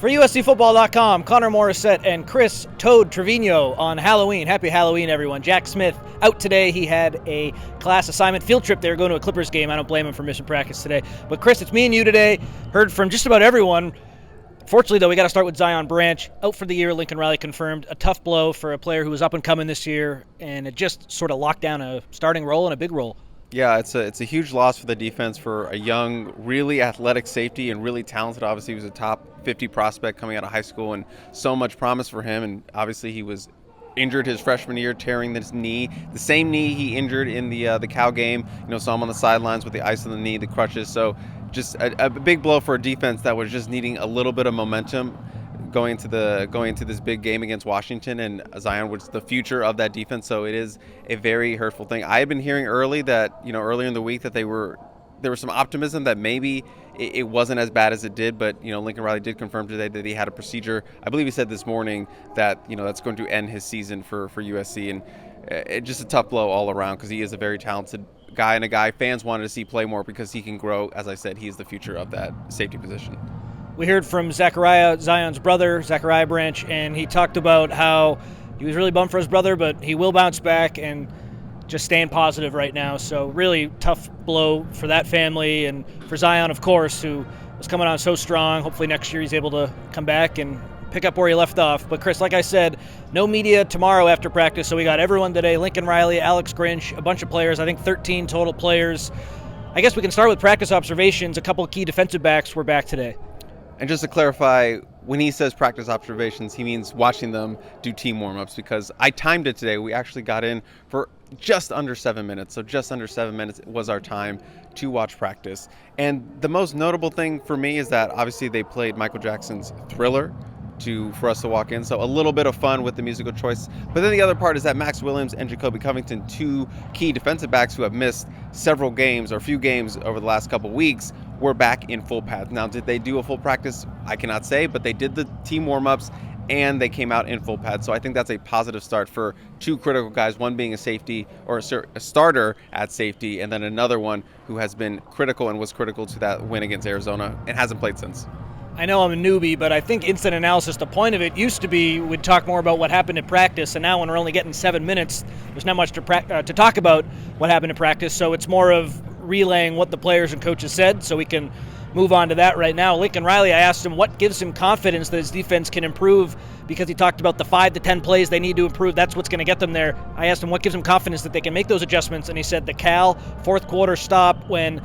For USCFootball.com, Connor Morrissette and Chris Toad Trevino on Halloween. Happy Halloween, everyone. Jack Smith out today. He had a class assignment field trip. They were going to a Clippers game. I don't blame him for missing practice today. But Chris, it's me and you today. Heard from just about everyone. Fortunately, though, we got to start with Zion Branch. Out for the year, Lincoln Riley confirmed. A tough blow for a player who was up and coming this year, and it just sort of locked down a starting role and a big role. Yeah, it's a huge loss for the defense for a young, really athletic safety and really talented. Obviously, he was a top 50 prospect coming out of high school and so much promise for him. And obviously, he was injured his freshman year, tearing his knee, the same knee he injured in the Cal game. Saw him on the sidelines with the ice on the knee, the crutches. So just a big blow for a defense that was just needing a little bit of momentum going into this big game against Washington, and Zion was the future of that defense. So it is a very hurtful thing. I had been hearing earlier in the week that there was some optimism that maybe it wasn't as bad as it did, but Lincoln Riley did confirm today that he had a procedure. I believe he said this morning that that's going to end his season for USC, and it's just a tough blow all around because he is a very talented guy and a guy fans wanted to see play more because he can grow. As I said, he is the future of that safety position. We heard from Zachariah, Zion's brother, Zachariah Branch, and he talked about how he was really bummed for his brother, but he will bounce back and just staying positive right now. So really tough blow for that family and for Zion, of course, who was coming on so strong. Hopefully next year he's able to come back and pick up where he left off. But Chris, like I said, no media tomorrow after practice, so we got everyone today. Lincoln Riley, Alex Grinch, a bunch of players, I think 13 total players. I guess we can start with practice observations. A couple of key defensive backs were back today. And just to clarify, when he says practice observations, he means watching them do team warm-ups, because I timed it today. We actually got in for just under 7 minutes. So just under 7 minutes was our time to watch practice. And the most notable thing for me is that obviously they played Michael Jackson's Thriller for us to walk in. So a little bit of fun with the musical choice. But then the other part is that Max Williams and Jacoby Covington, two key defensive backs who have missed several games or a few games over the last couple weeks, were back in full pads. Now, did they do a full practice? I cannot say, but they did the team warm-ups and they came out in full pads. So I think that's a positive start for two critical guys, one being a safety or a starter at safety, and then another one who has been critical and was critical to that win against Arizona and hasn't played since. I know I'm a newbie, but I think instant analysis, the point of it used to be we'd talk more about what happened in practice, and now when we're only getting 7 minutes, there's not much to talk about what happened in practice, so it's more of relaying what the players and coaches said, so we can move on to that right now. Lincoln Riley, I asked him what gives him confidence that his defense can improve, because he talked about the 5 to 10 plays they need to improve. That's what's going to get them there. I asked him what gives him confidence that they can make those adjustments, and he said the Cal fourth quarter stop when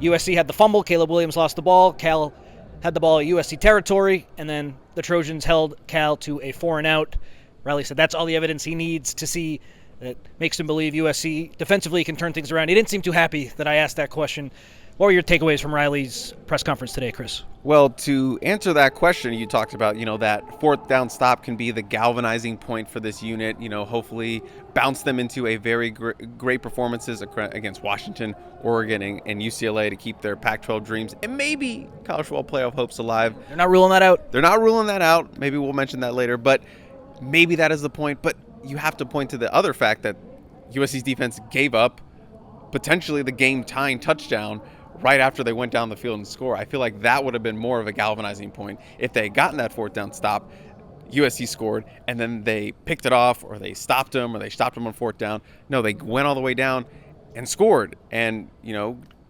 USC had the fumble, Caleb Williams lost the ball, Cal had the ball at USC territory, and then the Trojans held Cal to a 4-and-out. Riley said that's all the evidence he needs to see that makes him believe USC defensively can turn things around. He didn't seem too happy that I asked that question. What were your takeaways from Riley's press conference today, Chris? Well, to answer that question, you talked about, that fourth down stop can be the galvanizing point for this unit, hopefully bounce them into a very great performances against Washington, Oregon, and UCLA to keep their Pac-12 dreams and maybe college football playoff hopes alive. They're not ruling that out. They're not ruling that out. Maybe we'll mention that later, but maybe that is the point. But you have to point to the other fact that USC's defense gave up potentially the game-tying touchdown right after they went down the field and scored. I feel like that would have been more of a galvanizing point. If they had gotten that fourth down stop, USC scored, and then they picked it off, or they stopped them, or they stopped them on fourth down. No, they went all the way down and scored. And,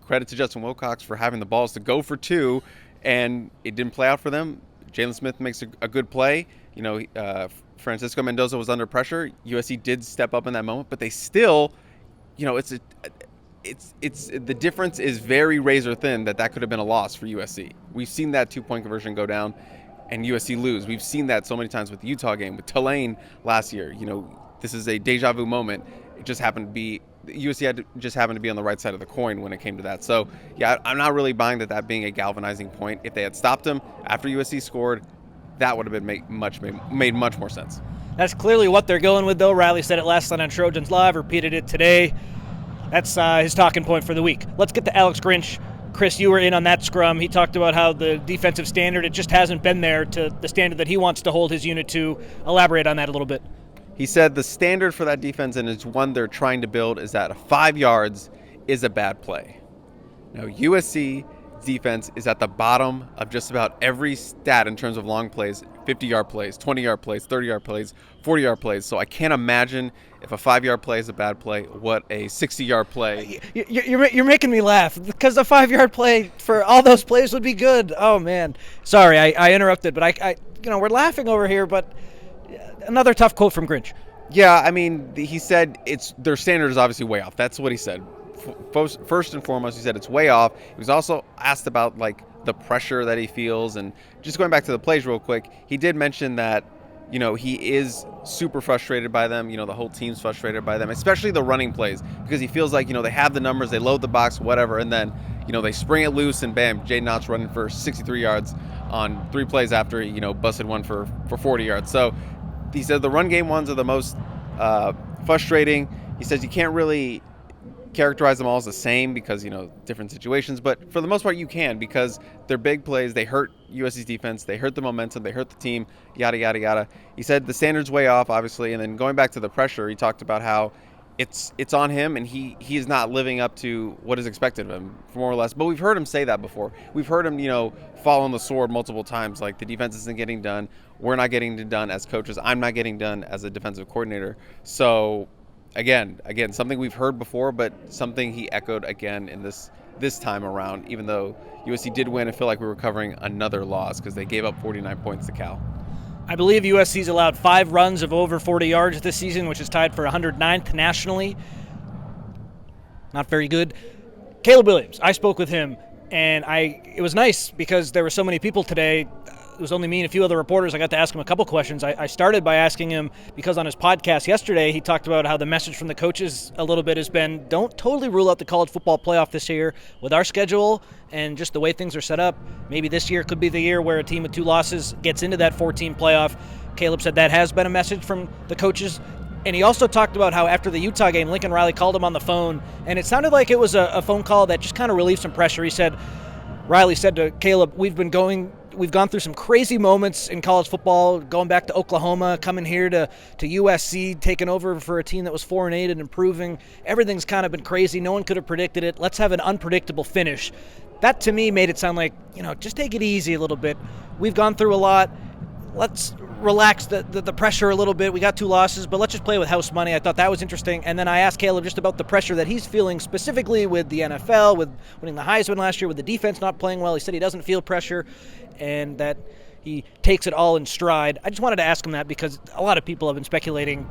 credit to Justin Wilcox for having the balls to go for 2, and it didn't play out for them. Jalen Smith makes a good play. Francisco Mendoza was under pressure. USC did step up in that moment, but they still, it's the difference is very razor thin that could have been a loss for USC. We've seen that 2-point conversion go down and USC lose. We've seen that so many times with the Utah game, with Tulane last year. This is a deja vu moment. It just happened to be USC just happened to be on the right side of the coin when it came to that. So, yeah, I'm not really buying that being a galvanizing point. If they had stopped them after USC scored, that would have been made much more sense. That's clearly what they're going with, though. Riley said it last night on Trojans Live, repeated it today. That's his talking point for the week. Let's get to Alex Grinch. Chris, you were in on that scrum. He talked about how the defensive standard, it just hasn't been there to the standard that he wants to hold his unit to. Elaborate on that a little bit. He said the standard for that defense, and it's one they're trying to build, is that 5 yards is a bad play. Now, USC defense is at the bottom of just about every stat in terms of long plays, 50-yard plays, 20-yard plays, 30-yard plays, 40-yard plays. So I can't imagine if a 5-yard play is a bad play, what a 60-yard play. You're making me laugh because the 5-yard play for all those plays would be good. Oh, man. Sorry, I interrupted, but I we're laughing over here, but another tough quote from Grinch. Yeah, I mean, he said their standard is obviously way off. That's what he said. First and foremost, he said it's way off. He was also asked about like the pressure that he feels, and just going back to the plays real quick, he did mention that he is super frustrated by them. The whole team's frustrated by them, especially the running plays, because he feels like they have the numbers, they load the box, whatever, and then they spring it loose and bam, Jaden Ott's running for 63 yards on 3 plays after he busted one for 40 yards. So he said the run game ones are the most frustrating. He says you can't really characterize them all as the same because different situations, but for the most part you can, because they're big plays. They hurt USC's defense, they hurt the momentum, they hurt the team, yada yada yada. He said the standard's way off, obviously, and then going back to the pressure, he talked about how it's on him, and he is not living up to what is expected of him, more or less. But we've heard him say that before. We've heard him fall on the sword multiple times, like the defense isn't getting done, we're not getting it done as coaches, I'm not getting done as a defensive coordinator. So Again, something we've heard before, but something he echoed again in this time around, even though USC did win. I feel like we were covering another loss because they gave up 49 points to Cal. I believe USC's allowed 5 runs of over 40 yards this season, which is tied for 109th nationally. Not very good. Caleb Williams, I spoke with him, and it was nice because there were so many people today. It was only me and a few other reporters. I got to ask him a couple questions. I started by asking him, because on his podcast yesterday, he talked about how the message from the coaches a little bit has been, don't totally rule out the college football playoff this year. With our schedule and just the way things are set up, maybe this year could be the year where a team with 2 losses gets into that 14 playoff. Caleb said that has been a message from the coaches. And he also talked about how after the Utah game, Lincoln Riley called him on the phone, and it sounded like it was a phone call that just kind of relieved some pressure. He said, Riley said to Caleb, we've gone through some crazy moments in college football, going back to Oklahoma, coming here to USC, taking over for a team that was 4-8 and improving. Everything's kind of been crazy. No one could have predicted it. Let's have an unpredictable finish. That, to me, made it sound like, just take it easy a little bit. We've gone through a lot. Let's relax the pressure a little bit. We got 2 losses, but let's just play with house money. I thought that was interesting. And then I asked Caleb just about the pressure that he's feeling specifically with the NFL, with winning the Heisman last year, with the defense not playing well. He said he doesn't feel pressure and that he takes it all in stride. I just wanted to ask him that because a lot of people have been speculating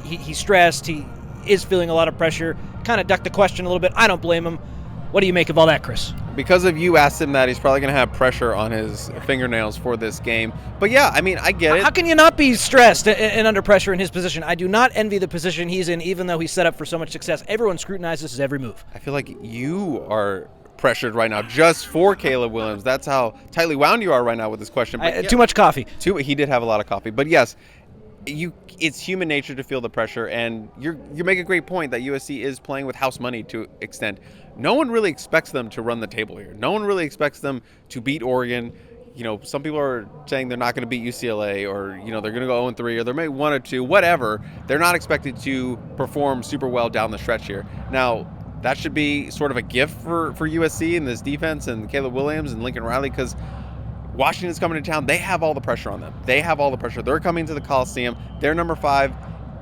he's stressed, he is feeling a lot of pressure. Kind of ducked the question a little bit. I don't blame him. What do you make of all that, Chris? Because of you asked him that, he's probably going to have pressure on his fingernails for this game. But yeah, I mean, I get it. How can you not be stressed and under pressure in his position? I do not envy the position he's in, even though he's set up for so much success. Everyone scrutinizes his every move. I feel like you are pressured right now just for Caleb Williams. That's how tightly wound you are right now with this question. But too much coffee. He did have a lot of coffee. But yes, it's human nature to feel the pressure, and you make a great point that USC is playing with house money to extent. No one really expects them to run the table here. No one really expects them to beat Oregon. Some people are saying they're not going to beat UCLA, or they're going to go 0-3, or they're maybe 1 or 2, whatever. They're not expected to perform super well down the stretch here. Now, that should be sort of a gift for USC and this defense and Caleb Williams and Lincoln Riley, because Washington's coming to town. They have all the pressure on them. They have all the pressure. They're coming to the Coliseum. They're number 5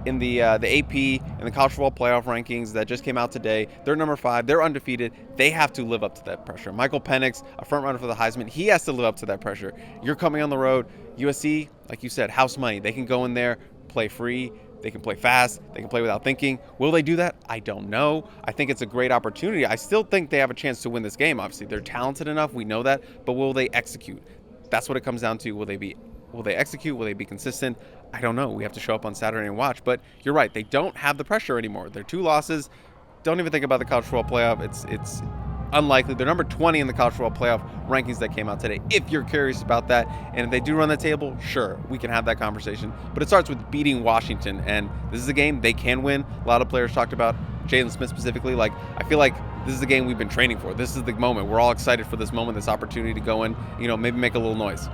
in the AP and the college football playoff rankings that just came out today. They're number 5. They're undefeated. They have to live up to that pressure. Michael Penix, a front runner for the Heisman, he has to live up to that pressure. You're coming on the road. USC, like you said, house money. They can go in there, play free. They can play fast. They can play without thinking. Will they do that? I don't know. I think it's a great opportunity. I still think they have a chance to win this game. Obviously, they're talented enough. We know that. But will they execute? That's what it comes down to. Will they execute? Will they be consistent? I don't know. We have to show up on Saturday and watch. But you're right. They don't have the pressure anymore. They're 2 losses. Don't even think about the college football playoff. It's unlikely. They're number 20 in the college football playoff rankings that came out today, if you're curious about that. And if they do run the table, sure, we can have that conversation. But it starts with beating Washington. And this is a game they can win. A lot of players talked about Jalen Smith specifically. I feel like this is the game we've been training for. This is the moment. We're all excited for this moment, this opportunity to go in, maybe make a little noise.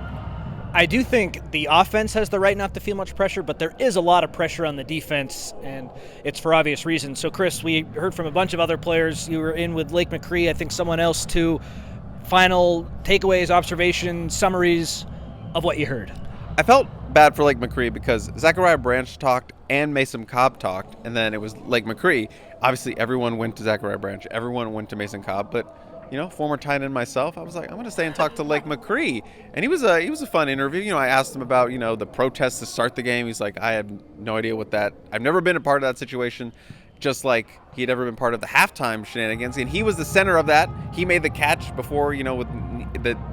I do think the offense has the right not to feel much pressure, but there is a lot of pressure on the defense, and it's for obvious reasons. So, Chris, we heard from a bunch of other players. You were in with Lake McCree, I think someone else too. final takeaways, observations, summaries of what you heard. I felt bad for Lake McCree because Zachariah Branch talked and Mason Cobb talked, and then it was Lake McCree. Obviously, everyone went to Zachariah Branch. Everyone went to Mason Cobb, but former tight end myself, I was like, I'm going to stay and talk to Lake McCree. And he was a fun interview. I asked him about, the protests to start the game. He's like, I have no idea what that, I've never been a part of that situation, just like he had ever been part of the halftime shenanigans. And he was the center of that. He made the catch before, with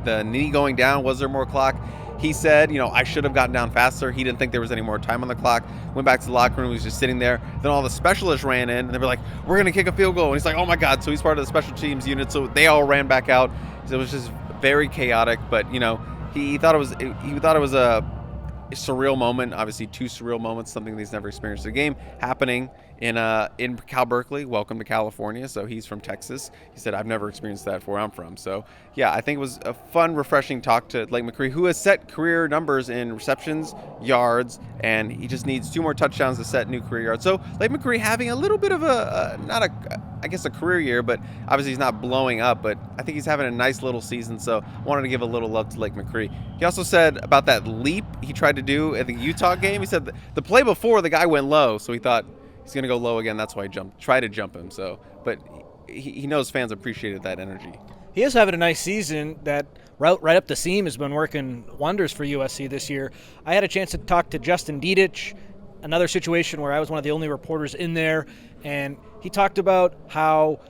the knee going down. Was there more clock? He said, I should have gotten down faster. He didn't think there was any more time on the clock. Went back to the locker room. He was just sitting there. Then all the specialists ran in, and they were like, we're going to kick a field goal. And he's like, oh, my God. So he's part of the special teams unit. So they all ran back out. So it was just very chaotic. But, he thought it was a surreal moment. Obviously, two surreal moments, something that he's never experienced. A game happening in Cal Berkeley. Welcome to California. So he's from Texas. He said, I've never experienced that where I'm from. So yeah, I think it was a fun, refreshing talk to Lake McCree, who has set career numbers in receptions, yards, and he just needs 2 more touchdowns to set new career yards. So Lake McCree having a little bit of a career year, but obviously he's not blowing up, but I think he's having a nice little season. So I wanted to give a little love to Lake McCree. He also said about that leap he tried to do at the Utah game. He said the play before the guy went low, so he thought he's going to go low again. That's why he tried to jump him. So, but he knows fans appreciated that energy. He is having a nice season. That route right up the seam has been working wonders for USC this year. I had a chance to talk to Justin Dedich, another situation where I was one of the only reporters in there, and he talked about how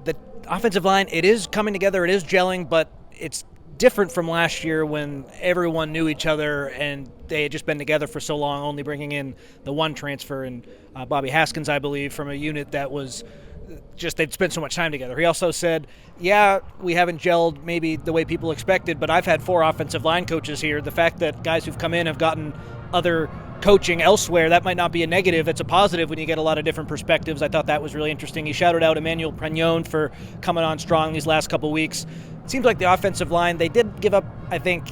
the offensive line, it is coming together, it is gelling, but it's different from last year when everyone knew each other and they had just been together for so long, only bringing in the one transfer and Bobby Haskins, I believe, from a unit that was just they'd spent so much time together. He also said, yeah, we haven't gelled maybe the way people expected, but I've had 4 offensive line coaches here. The fact that guys who've come in have gotten other coaching elsewhere, that might not be a negative. It's a positive when you get a lot of different perspectives. I thought that was really interesting. He shouted out Emmanuel Prignon for coming on strong these last couple weeks. It seems like the offensive line, they did give up, I think,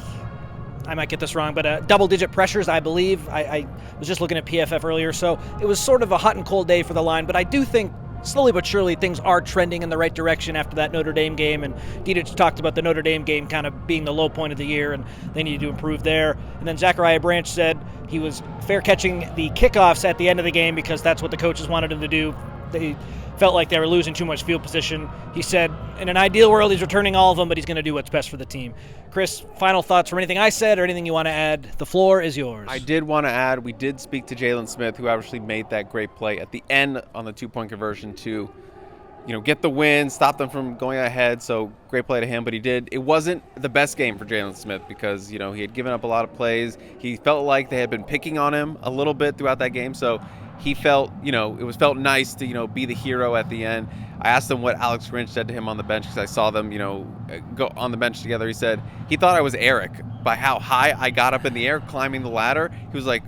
I might get this wrong, but double-digit pressures, I believe. I was just looking at PFF earlier, so it was sort of a hot and cold day for the line, but I do think slowly but surely things are trending in the right direction after that Notre Dame game, and Dedich talked about the Notre Dame game kind of being the low point of the year, and they need to improve there. And then Zachariah Branch said he was fair catching the kickoffs at the end of the game because that's what the coaches wanted him to do. They felt like they were losing too much field position. He said in an ideal world he's returning all of them, but he's going to do what's best for the team. Chris, final thoughts from anything I said or anything you want to add? The floor is yours. I did want to add, we did speak to Jalen Smith, who actually made that great play at the end on the 2-point conversion to get the win, stop them from going ahead. So great play to him, but it wasn't the best game for Jalen Smith because, he had given up a lot of plays. He felt like they had been picking on him a little bit throughout that game. So he felt, it felt nice to, be the hero at the end. I asked him what Alex Grinch said to him on the bench because I saw them, go on the bench together. He said he thought I was Eric by how high I got up in the air climbing the ladder. He was like,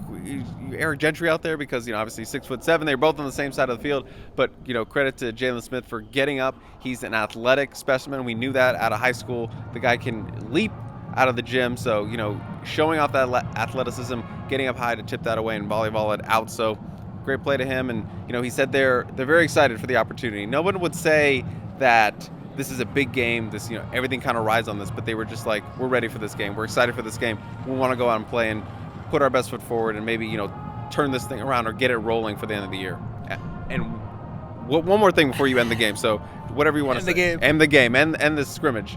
Eric Gentry out there because, obviously 6'7". They're both on the same side of the field. But, credit to Jalen Smith for getting up. He's an athletic specimen. We knew that out of high school. The guy can leap out of the gym. So, showing off that athleticism, getting up high to tip that away and volleyball it out. So great play to him. And, he said they're very excited for the opportunity. No one would say that this is a big game. This, everything kind of rides on this. But they were just like, we're ready for this game. We're excited for this game. We want to go out and play and put our best foot forward and maybe, turn this thing around or get it rolling for the end of the year. And one more thing before you end the game. So whatever you want to say. End the game. End the scrimmage.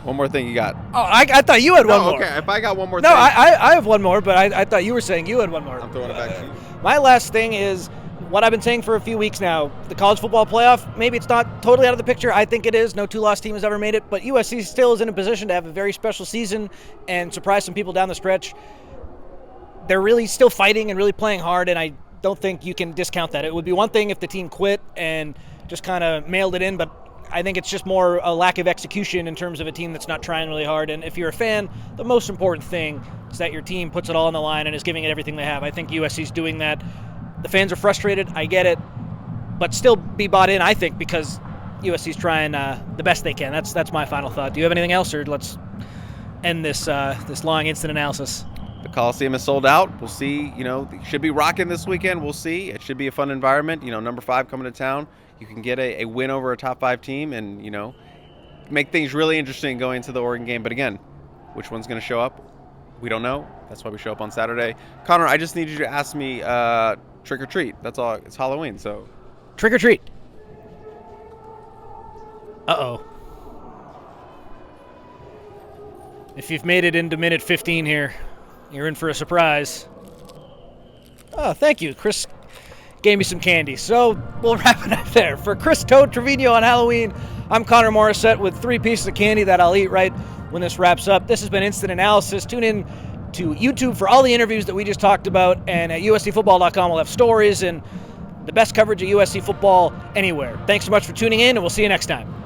One more thing you got. Oh, I thought you had one more. Okay, if I got one more thing. No, I have one more, but I thought you were saying you had one more. I'm throwing it back to you. My last thing is what I've been saying for a few weeks now. The college football playoff, maybe it's not totally out of the picture. I think it is. No 2-loss team has ever made it, but USC still is in a position to have a very special season and surprise some people down the stretch. They're really still fighting and really playing hard, and I don't think you can discount that. It would be one thing if the team quit and just kind of mailed it in, but I think it's just more a lack of execution in terms of a team that's not trying really hard. And if you're a fan, the most important thing is that your team puts it all on the line and is giving it everything they have. I think USC's doing that. The fans are frustrated. I get it. But still be bought in, I think, because USC's trying the best they can. That's my final thought. Do you have anything else, or let's end this long instant analysis? The Coliseum is sold out. We'll see. It should be rocking this weekend. We'll see. It should be a fun environment. Number 5 coming to town. You can get a win over a top 5 team, and make things really interesting going into the Oregon game. But again, which one's going to show up? We don't know. That's why we show up on Saturday. Connor, I just need you to ask me trick or treat. That's all. It's Halloween, so. Trick or treat. Uh-oh. If you've made it into minute 15 here, you're in for a surprise. Oh, thank you. Chris gave me some candy. So we'll wrap it up there. For Chris Toad Trevino on Halloween, I'm Connor Morrissette with 3 pieces of candy that I'll eat right when this wraps up. This has been Instant Analysis. Tune in to YouTube for all the interviews that we just talked about, and at uscfootball.com we'll have stories and the best coverage of USC football anywhere. Thanks so much for tuning in, and we'll see you next time.